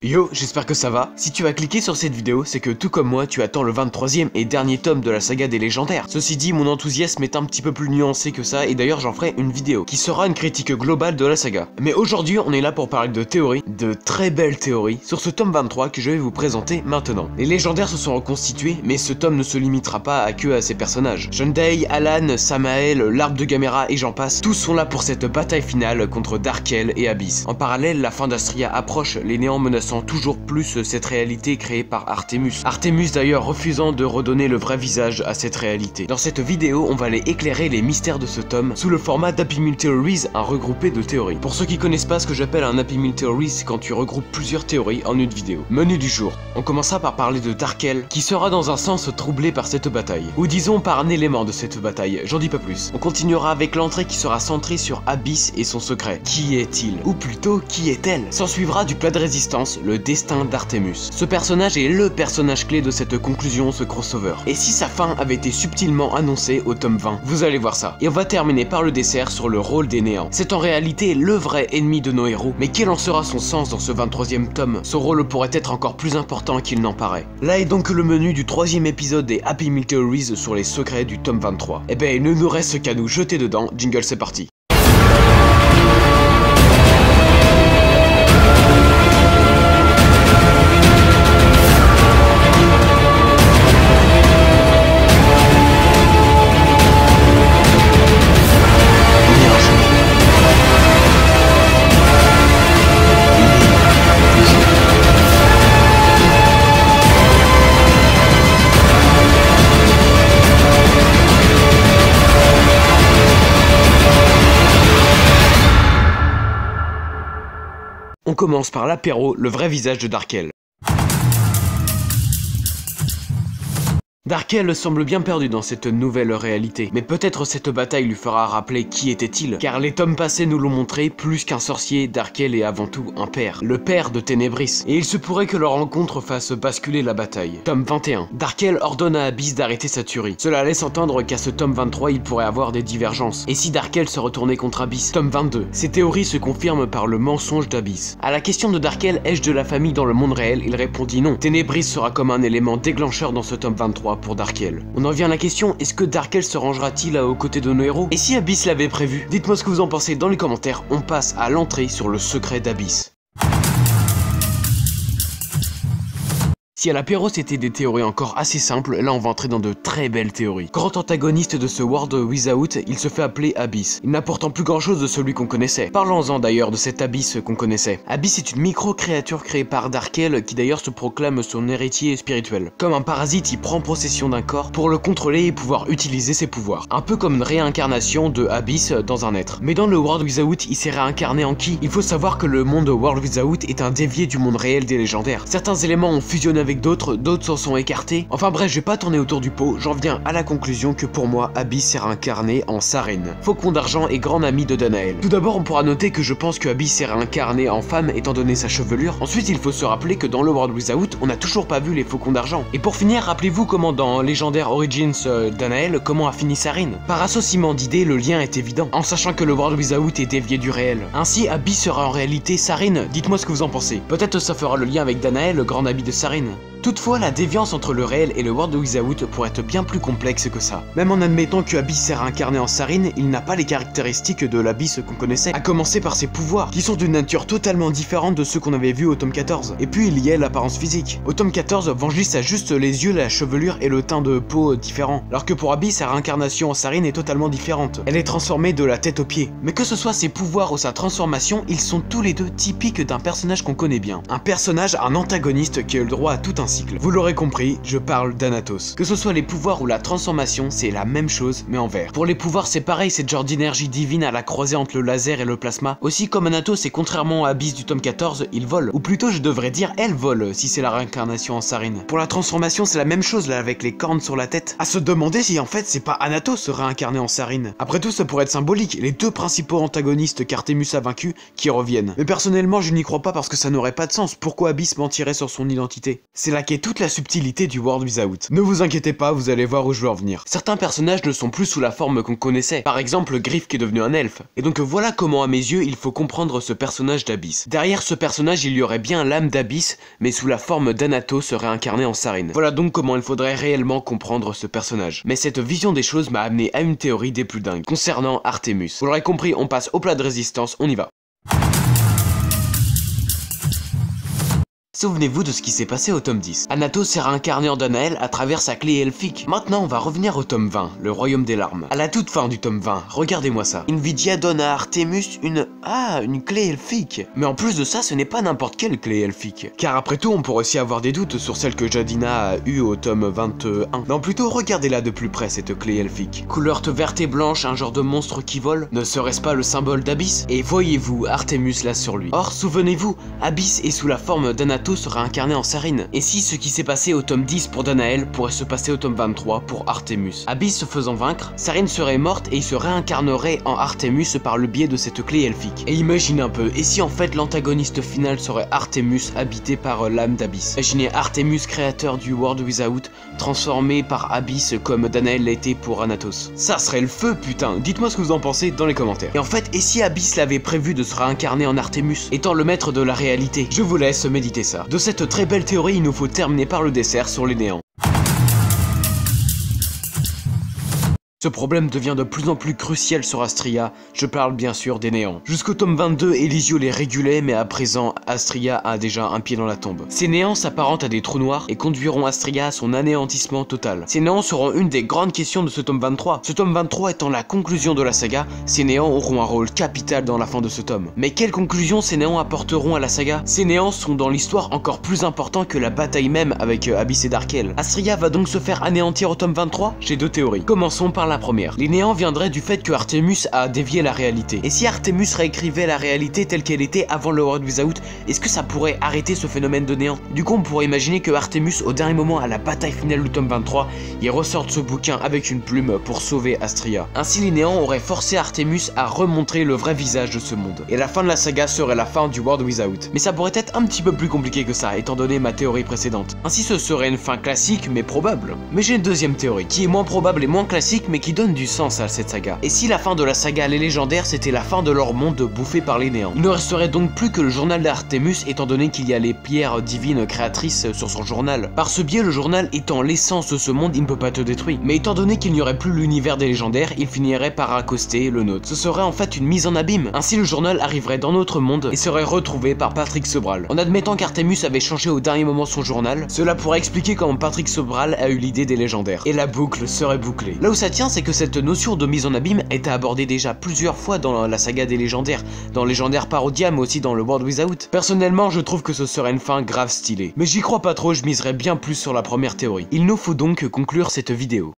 Yo, j'espère que ça va. Si tu as cliqué sur cette vidéo, c'est que tout comme moi, tu attends le 23e et dernier tome de la saga des légendaires. Ceci dit, mon enthousiasme est un petit peu plus nuancé que ça et d'ailleurs j'en ferai une vidéo qui sera une critique globale de la saga. Mais aujourd'hui, on est là pour parler de théories, de très belles théories, sur ce tome 23 que je vais vous présenter maintenant. Les légendaires se sont reconstitués, mais ce tome ne se limitera pas à ces personnages. Shundai, Alan, Samael, l'arbre de Gamera et j'en passe, tous sont là pour cette bataille finale contre Darkel et Abyss. En parallèle, la fin d'Astria approche, les néants menaçant toujours plus cette réalité créée par Artemus. Artemus d'ailleurs refusant de redonner le vrai visage à cette réalité. Dans cette vidéo, on va aller éclairer les mystères de ce tome sous le format d'Happy Meal Theories, un regroupé de théories. Pour ceux qui connaissent pas ce que j'appelle un Happy Meal Theories, c'est quand tu regroupes plusieurs théories en une vidéo. Menu du jour. On commencera par parler de Darkel, qui sera dans un sens troublé par cette bataille. Ou disons par un élément de cette bataille, j'en dis pas plus. On continuera avec l'entrée qui sera centrée sur Abyss et son secret. Qui est-il? Ou plutôt, qui est-elle? S'ensuivra du plat de résistance, le destin d'Artemus. Ce personnage est le personnage clé de cette conclusion, ce crossover. Et si sa fin avait été subtilement annoncée au tome 20? Vous allez voir ça. Et on va terminer par le dessert sur le rôle des néants. C'est en réalité le vrai ennemi de nos héros, mais quel en sera son sens dans ce 23e tome? Son rôle pourrait être encore plus important qu'il n'en paraît. Là est donc le menu du 3e épisode des Happy Meal Theories sur les secrets du tome 23. Et ben il ne nous reste qu'à nous jeter dedans, jingle c'est parti. On commence par l'apéro, le vrai visage de Darkel. Darkel semble bien perdu dans cette nouvelle réalité, mais peut-être cette bataille lui fera rappeler qui était-il, car les tomes passés nous l'ont montré, plus qu'un sorcier, Darkel est avant tout un père, le père de Ténébris, et il se pourrait que leur rencontre fasse basculer la bataille. Tome 21. Darkel ordonne à Abyss d'arrêter sa tuerie. Cela laisse entendre qu'à ce tome 23 il pourrait avoir des divergences, et si Darkel se retournait contre Abyss? Tome 22. Ces théories se confirment par le mensonge d'Abyss. À la question de Darkel, ai-je de la famille dans le monde réel, il répondit non. Ténébris sera comme un élément déclencheur dans ce tome 23 pour Darkel. On en vient à la question, est-ce que Darkel se rangera-t-il aux côtés de nos héros? Et si Abyss l'avait prévu? Dites-moi ce que vous en pensez dans les commentaires, on passe à l'entrée sur le secret d'Abyss. Si à l'apéro c'était des théories encore assez simples, là on va entrer dans de très belles théories. Grand antagoniste de ce World Without, il se fait appeler Abyss. Il n'a pourtant plus grand chose de celui qu'on connaissait. Parlons-en d'ailleurs de cet Abyss qu'on connaissait. Abyss est une micro-créature créée par Darkel qui d'ailleurs se proclame son héritier spirituel. Comme un parasite, il prend possession d'un corps pour le contrôler et pouvoir utiliser ses pouvoirs. Un peu comme une réincarnation de Abyss dans un être. Mais dans le World Without, il s'est réincarné en qui? Il faut savoir que le monde World Without est un dévié du monde réel des légendaires. Certains éléments ont fusionné avec d'autres s'en sont écartés. Enfin bref, je vais pas tourner autour du pot, j'en viens à la conclusion que pour moi, Abyss s'est réincarné en Sarene, faucon d'argent et grand ami de Danael. Tout d'abord, on pourra noter que je pense que Abyss s'est réincarné en femme étant donné sa chevelure. Ensuite, il faut se rappeler que dans le World Without, on n'a toujours pas vu les faucons d'argent. Et pour finir, rappelez-vous comment dans Legendary Origins Danael, comment a fini Sarene. Par associement d'idées, le lien est évident, en sachant que le World Without est dévié du réel. Ainsi, Abyss sera en réalité Sarene. Dites-moi ce que vous en pensez. Peut-être ça fera le lien avec Danael, le grand ami de Sarene. Toutefois, la déviance entre le réel et le World Without pourrait être bien plus complexe que ça. Même en admettant que Abyss s'est réincarné en Sarene, il n'a pas les caractéristiques de l'Abyss qu'on connaissait, à commencer par ses pouvoirs, qui sont d'une nature totalement différente de ceux qu'on avait vus au tome 14. Et puis il y a l'apparence physique. Au tome 14, Vangelis a juste les yeux, la chevelure et le teint de peau différents, alors que pour Abyss, sa réincarnation en Sarene est totalement différente. Elle est transformée de la tête aux pieds. Mais que ce soit ses pouvoirs ou sa transformation, ils sont tous les deux typiques d'un personnage qu'on connaît bien. Un personnage, un antagoniste qui a eu le droit à tout un cycle. Vous l'aurez compris, je parle d'Anatos. Que ce soit les pouvoirs ou la transformation, c'est la même chose, mais en vert. Pour les pouvoirs, c'est pareil, c'est genre d'énergie divine à la croisée entre le laser et le plasma. Aussi, comme Anatos, et contrairement à Abyss du tome 14, il vole. Ou plutôt, je devrais dire, elle vole, si c'est la réincarnation en Sarene. Pour la transformation, c'est la même chose, là, avec les cornes sur la tête. À se demander si, en fait, c'est pas Anatos réincarné en Sarene. Après tout, ça pourrait être symbolique, les deux principaux antagonistes qu'Artemus a vaincus, qui reviennent. Mais personnellement, je n'y crois pas parce que ça n'aurait pas de sens. Pourquoi Abyss mentirait sur son identité? C'est la là qu'est toute la subtilité du World Without. Ne vous inquiétez pas, vous allez voir où je veux en venir. Certains personnages ne sont plus sous la forme qu'on connaissait, par exemple Griff qui est devenu un elfe. Et donc voilà comment à mes yeux il faut comprendre ce personnage d'Abyss. Derrière ce personnage il y aurait bien l'âme d'Abyss, mais sous la forme d'Anatos réincarné en Sarine. Voilà donc comment il faudrait réellement comprendre ce personnage. Mais cette vision des choses m'a amené à une théorie des plus dingues, concernant Artemus. Vous l'aurez compris, on passe au plat de résistance, on y va. Souvenez-vous de ce qui s'est passé au tome 10. Anatos s'est réincarné en Danaël à travers sa clé elfique. Maintenant on va revenir au tome 20, le royaume des larmes. À la toute fin du tome 20, regardez-moi ça. Invidia donne à Artemus une clé elfique. Mais en plus de ça, ce n'est pas n'importe quelle clé elfique. Car après tout, on pourrait aussi avoir des doutes sur celle que Jadina a eue au tome 21. Non, plutôt regardez-la de plus près cette clé elfique. Couleur verte et blanche, un genre de monstre qui vole. Ne serait-ce pas le symbole d'Abyss? Et voyez-vous Artemus là sur lui. Or, souvenez-vous, Abyss est sous la forme d'Anatos sera incarné en Sarine. Et si ce qui s'est passé au tome 10 pour Danaël pourrait se passer au tome 23 pour Artemus. Abyss se faisant vaincre, Sarine serait morte et il se réincarnerait en Artemus par le biais de cette clé elfique. Et imagine un peu, et si en fait l'antagoniste final serait Artemus habité par l'âme d'Abyss? Imaginez Artemus, créateur du World Without, transformé par Abyss comme Danaël l'a été pour Anatos. Ça serait le feu putain, dites-moi ce que vous en pensez dans les commentaires. Et en fait, et si Abyss l'avait prévu de se réincarner en Artemus, étant le maître de la réalité? Je vous laisse méditer ça. De cette très belle théorie, il nous faut terminer par le dessert sur les néants. Ce problème devient de plus en plus crucial sur Astria, je parle bien sûr des néants. Jusqu'au tome 22, Elisio les régulait, mais à présent, Astria a déjà un pied dans la tombe. Ces néants s'apparentent à des trous noirs et conduiront Astria à son anéantissement total. Ces néants seront une des grandes questions de ce tome 23. Ce tome 23 étant la conclusion de la saga, ces néants auront un rôle capital dans la fin de ce tome. Mais quelle conclusion ces néants apporteront à la saga? Ces néants sont dans l'histoire encore plus importants que la bataille même avec Abyss et Darkel. Astria va donc se faire anéantir au tome 23? J'ai deux théories. Commençons par la première. Les néants viendraient du fait que Artemus a dévié la réalité. Et si Artemus réécrivait la réalité telle qu'elle était avant le World Without, est-ce que ça pourrait arrêter ce phénomène de néant? Du coup, on pourrait imaginer que Artemus, au dernier moment à la bataille finale du tome 23, il ressorte ce bouquin avec une plume pour sauver Astria. Ainsi, les néants auraient forcé Artemus à remontrer le vrai visage de ce monde. Et la fin de la saga serait la fin du World Without. Mais ça pourrait être un petit peu plus compliqué que ça, étant donné ma théorie précédente. Ainsi, ce serait une fin classique, mais probable. Mais j'ai une deuxième théorie, qui est moins probable et moins classique, mais qui donne du sens à cette saga. Et si la fin de la saga Les Légendaires c'était la fin de leur monde bouffé par les néants? Il ne resterait donc plus que le journal d'Artemus, étant donné qu'il y a les pierres divines créatrices sur son journal. Par ce biais, le journal étant l'essence de ce monde, il ne peut pas te détruire. Mais étant donné qu'il n'y aurait plus l'univers des légendaires, il finirait par accoster le nôtre. Ce serait en fait une mise en abîme. Ainsi le journal arriverait dans notre monde et serait retrouvé par Patrick Sobral. En admettant qu'Artemus avait changé au dernier moment son journal, cela pourrait expliquer comment Patrick Sobral a eu l'idée des légendaires. Et la boucle serait bouclée. Là où ça tient, c'est que cette notion de mise en abîme était abordée déjà plusieurs fois dans la saga des légendaires, dans Légendaire Parodia mais aussi dans le World Without. Personnellement, je trouve que ce serait une fin grave stylée. Mais j'y crois pas trop, je miserais bien plus sur la première théorie. Il nous faut donc conclure cette vidéo.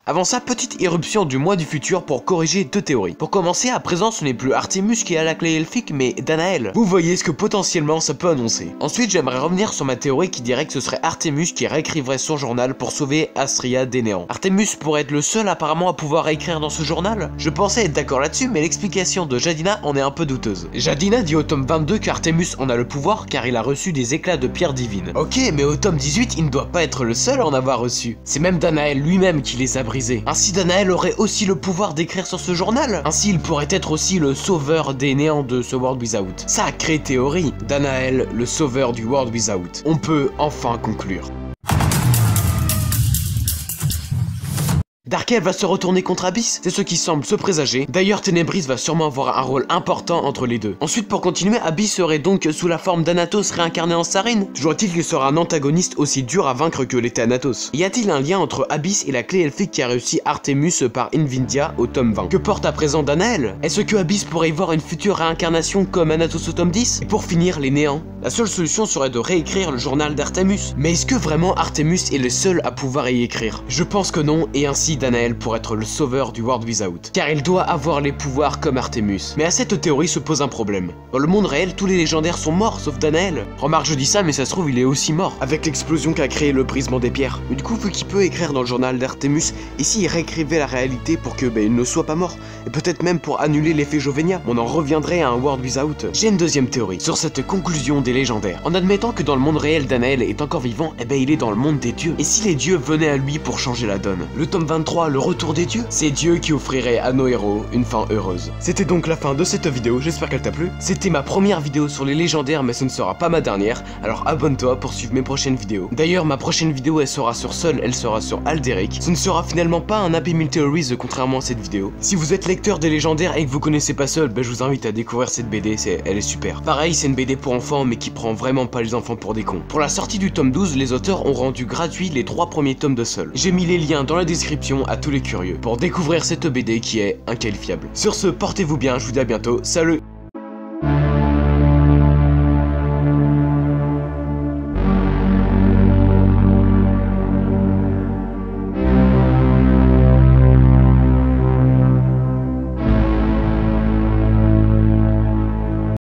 Avant ça, petite éruption du mois du futur pour corriger deux théories. Pour commencer, à présent ce n'est plus Artemus qui a la clé elfique mais Danaël. Vous voyez ce que potentiellement ça peut annoncer. Ensuite, j'aimerais revenir sur ma théorie qui dirait que ce serait Artemus qui réécrivrait son journal pour sauver Astria des néants. Artemus pourrait être le seul apparemment à pouvoir écrire dans ce journal. Je pensais être d'accord là-dessus, mais l'explication de Jadina en est un peu douteuse. Jadina dit au tome 22 qu'Artemus en a le pouvoir car il a reçu des éclats de pierre divine. Ok, mais au tome 18, il ne doit pas être le seul à en avoir reçu. C'est même Danaël lui-même qui les a brisés. Ainsi Danaël aurait aussi le pouvoir d'écrire sur ce journal. Ainsi il pourrait être aussi le sauveur des néants de ce World Without. Sacrée théorie. Danaël, le sauveur du World Without. On peut enfin conclure. Darkel va se retourner contre Abyss, c'est ce qui semble se présager. D'ailleurs, Ténébris va sûrement avoir un rôle important entre les deux. Ensuite, pour continuer, Abyss serait donc sous la forme d'Anatos réincarné en Sarine. Toujours est-il qu'il sera un antagoniste aussi dur à vaincre que l'était Anatos. Y a-t-il un lien entre Abyss et la clé elfique qui a réussi Artemus par Invindia au tome 20? Que porte à présent Danaël? Est-ce que Abyss pourrait y voir une future réincarnation comme Anatos au tome 10? Et pour finir, les néants. La seule solution serait de réécrire le journal d'Artemus. Mais est-ce que vraiment Artemus est le seul à pouvoir y écrire? Je pense que non, et ainsi d'Anaël pour être le sauveur du World Without, car il doit avoir les pouvoirs comme Artemus. Mais à cette théorie se pose un problème. Dans le monde réel, tous les légendaires sont morts sauf Danaël. Remarque, je dis ça, mais ça se trouve il est aussi mort, avec l'explosion qu'a créé le brisement des pierres. Mais du coup, vu qu'il peut écrire dans le journal d'Artemus, et s'il réécrivait la réalité pour que il ne soit pas mort, et peut-être même pour annuler l'effet Jovenia, on en reviendrait à un World Without. J'ai une deuxième théorie sur cette conclusion des légendaires. En admettant que dans le monde réel Danaël est encore vivant, il est dans le monde des dieux. Et si les dieux venaient à lui pour changer la donne? Le tome 23, le retour des dieux, c'est Dieu qui offrirait à nos héros une fin heureuse. C'était donc la fin de cette vidéo, j'espère qu'elle t'a plu. C'était ma première vidéo sur les légendaires, mais ce ne sera pas ma dernière, alors abonne-toi pour suivre mes prochaines vidéos. D'ailleurs, ma prochaine vidéo, elle sera sur Seul, elle sera sur Alderic. Ce ne sera finalement pas un Happy Meal Theories, contrairement à cette vidéo. Si vous êtes lecteur des légendaires et que vous connaissez pas Seul, je vous invite à découvrir cette BD, elle est super. Pareil, c'est une BD pour enfants, mais qui prend vraiment pas les enfants pour des cons. Pour la sortie du tome 12, les auteurs ont rendu gratuit les 3 premiers tomes de Seul. J'ai mis les liens dans la description à tous les curieux pour découvrir cette BD qui est inqualifiable. Sur ce, portez-vous bien, je vous dis à bientôt, salut!